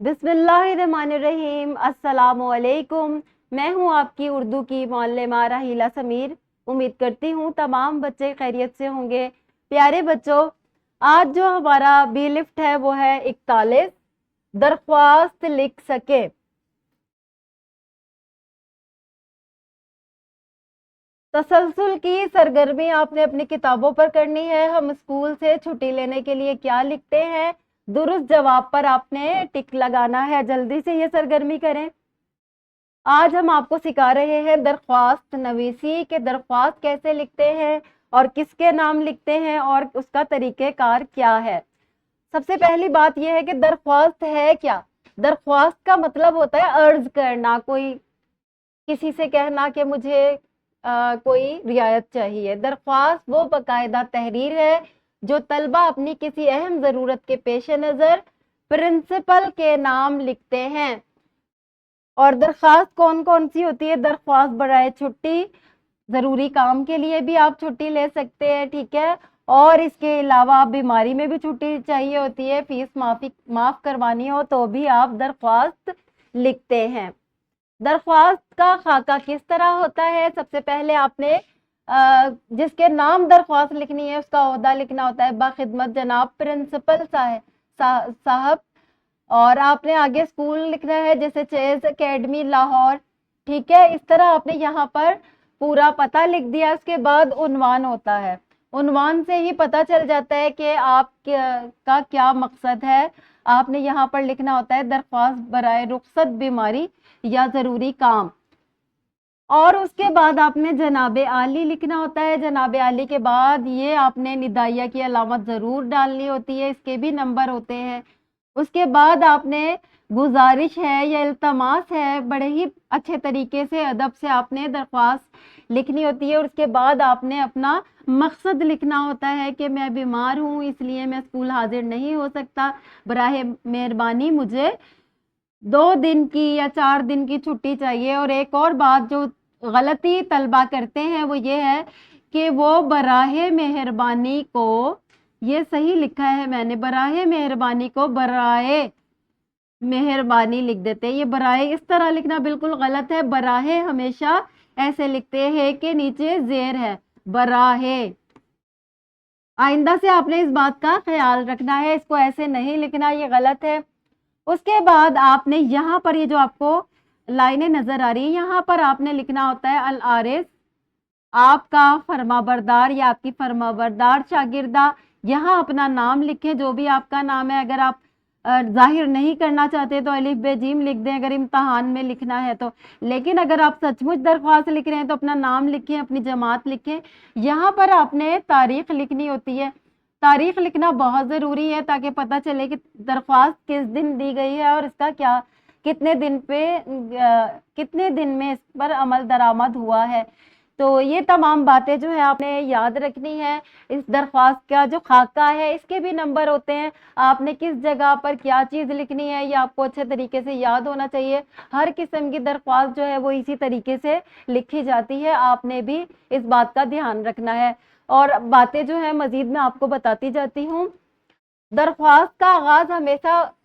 بسم اللہ الرحمن الرحیم۔ السلام علیکم، میں ہوں آپ کی اردو کی معلمہ راحیلہ سمیر۔ امید کرتی ہوں تمام بچے خیریت سے ہوں گے۔ پیارے بچوں، آج جو ہمارا بی لفٹ ہے وہ ہے 41، درخواست لکھ سکے۔ تسلسل کی سرگرمی آپ نے اپنی کتابوں پر کرنی ہے۔ ہم اسکول سے چھٹی لینے کے لیے کیا لکھتے ہیں، درست جواب پر آپ نے ٹک لگانا ہے۔ جلدی سے یہ سرگرمی کریں۔ آج ہم آپ کو سکھا رہے ہیں درخواست نویسی، کہ درخواست کیسے لکھتے ہیں اور کس کے نام لکھتے ہیں اور اس کا طریقہ کار کیا ہے۔ سب سے پہلی بات یہ ہے کہ درخواست ہے کیا۔ درخواست کا مطلب ہوتا ہے عرض کرنا، کوئی کسی سے کہنا کہ مجھے کوئی رعایت چاہیے۔ درخواست وہ باقاعدہ تحریر ہے جو طلبہ اپنی کسی اہم ضرورت کے پیش نظر پرنسپل کے نام لکھتے ہیں۔ اور درخواست کون کون سی ہوتی ہے؟ درخواست برائے چھٹی، ضروری کام کے لیے بھی آپ چھٹی لے سکتے ہیں، ٹھیک ہے، اور اس کے علاوہ آپ بیماری میں بھی چھٹی چاہیے ہوتی ہے، فیس معاف کروانی ہو تو بھی آپ درخواست لکھتے ہیں۔ درخواست کا خاکہ کس طرح ہوتا ہے؟ سب سے پہلے آپ نے جس کے نام درخواست لکھنی ہے اس کا عہدہ لکھنا ہوتا ہے، باخدمت جناب پرنسپل صاحب، اور آپ نے آگے اسکول لکھنا ہے جیسے چیز اکیڈمی لاہور، ٹھیک ہے۔ اس طرح آپ نے یہاں پر پورا پتہ لکھ دیا۔ اس کے بعد عنوان ہوتا ہے، عنوان سے ہی پتہ چل جاتا ہے کہ آپ کا کیا مقصد ہے۔ آپ نے یہاں پر لکھنا ہوتا ہے درخواست برائے رخصت، بیماری یا ضروری کام، اور اس کے بعد آپ نے جناب عالی لکھنا ہوتا ہے۔ جناب عالی کے بعد یہ آپ نے ندائیہ کی علامت ضرور ڈالنی ہوتی ہے، اس کے بھی نمبر ہوتے ہیں۔ اس کے بعد آپ نے گزارش ہے یا التماس ہے، بڑے ہی اچھے طریقے سے ادب سے آپ نے درخواست لکھنی ہوتی ہے۔ اور اس کے بعد آپ نے اپنا مقصد لکھنا ہوتا ہے کہ میں بیمار ہوں اس لیے میں اسکول حاضر نہیں ہو سکتا، براہ مہربانی مجھے 2 دن کی یا 4 دن کی چھٹی چاہیے۔ اور ایک اور بات جو غلطی طلبہ کرتے ہیں وہ یہ ہے کہ وہ براہ مہربانی کو، یہ صحیح لکھا ہے میں نے، براہ مہربانی کو برائے مہربانی لکھ دیتے ہیں۔ یہ برائے اس طرح لکھنا بالکل غلط ہے۔ براہ ہمیشہ ایسے لکھتے ہیں کہ نیچے زیر ہے، براہ۔ آئندہ سے آپ نے اس بات کا خیال رکھنا ہے، اس کو ایسے نہیں لکھنا، یہ غلط ہے۔ اس کے بعد آپ نے یہاں پر یہ جو آپ کو لائنیں نظر آ رہی ہیں، یہاں پر آپ نے لکھنا ہوتا ہے العارض، آپ کا فرما بردار یا آپ کی فرما بردار شاگردہ۔ یہاں اپنا نام لکھیں، جو بھی آپ کا نام ہے۔ اگر آپ ظاہر نہیں کرنا چاہتے تو الف ب جیم لکھ دیں اگر امتحان میں لکھنا ہے تو، لیکن اگر آپ سچ مچ درخواست لکھ رہے ہیں تو اپنا نام لکھیں، اپنی جماعت لکھیں۔ یہاں پر آپ نے تاریخ لکھنی ہوتی ہے۔ تاریخ لکھنا بہت ضروری ہے تاکہ پتہ چلے کہ درخواست کس دن دی گئی ہے اور اس کا کیا کتنے دن میں اس پر عمل درآمد ہوا ہے۔ تو یہ تمام باتیں جو ہے آپ نے یاد رکھنی ہے۔ اس درخواست کا جو خاکہ ہے اس کے بھی نمبر ہوتے ہیں، آپ نے کس جگہ پر کیا چیز لکھنی ہے یہ آپ کو اچھے طریقے سے یاد ہونا چاہیے۔ ہر قسم کی درخواست جو ہے وہ اسی طریقے سے لکھی جاتی ہے، آپ نے بھی اس بات کا دھیان رکھنا ہے۔ اور باتیں جو ہے مزید میں آپ کو بتاتی جاتی ہوں۔ درخواست کا آغاز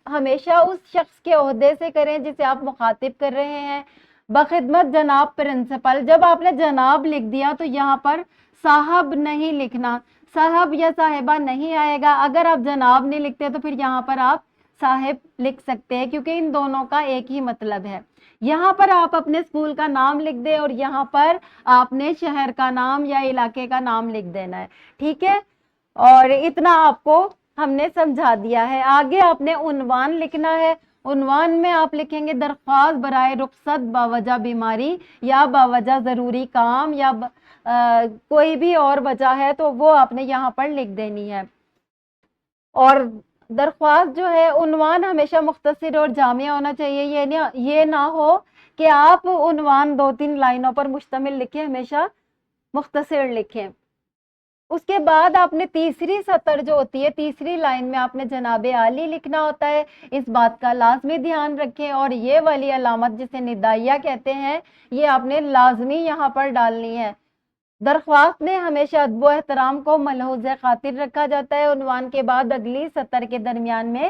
ہمیشہ اس شخص کے عہدے سے کریں جسے آپ مخاطب کر رہے ہیں۔ بخدمت جناب پرنسپل، جب آپ نے جناب لکھ دیا تو یہاں پر صاحب نہیں لکھنا، صاحب یا صاحبہ نہیں آئے گا۔ اگر آپ جناب نہیں لکھتے تو پھر یہاں پر آپ صاحب لکھ سکتے ہیں، کیونکہ ان دونوں کا ایک ہی مطلب ہے۔ یہاں پر آپ اپنے اسکول کا نام لکھ دیں اور یہاں پر آپ نے شہر کا نام یا علاقے کا نام لکھ دینا ہے، ٹھیک ہے۔ اور اتنا آپ کو ہم نے سمجھا دیا ہے۔ آگے آپ نے عنوان لکھنا ہے۔ عنوان میں آپ لکھیں گے درخواست برائے رخصت باوجہ بیماری یا باوجہ ضروری کام، یا کوئی بھی اور وجہ ہے تو وہ آپ نے یہاں پر لکھ دینی ہے۔ اور درخواست جو ہے عنوان ہمیشہ مختصر اور جامع ہونا چاہیے، یہ نہ ہو کہ آپ عنوان 2-3 لائنوں پر مشتمل لکھیں، ہمیشہ مختصر لکھیں۔ اس کے بعد آپ نے تیسری سطر جو ہوتی ہے، تیسری لائن میں آپ نے جناب عالی لکھنا ہوتا ہے، اس بات کا لازمی دھیان رکھیں۔ اور یہ والی علامت جسے ندائیہ کہتے ہیں یہ آپ نے لازمی یہاں پر ڈالنی ہے۔ درخواست میں ہمیشہ ادب و احترام کو ملحوظ خاطر رکھا جاتا ہے۔ عنوان کے بعد اگلی سطر کے درمیان میں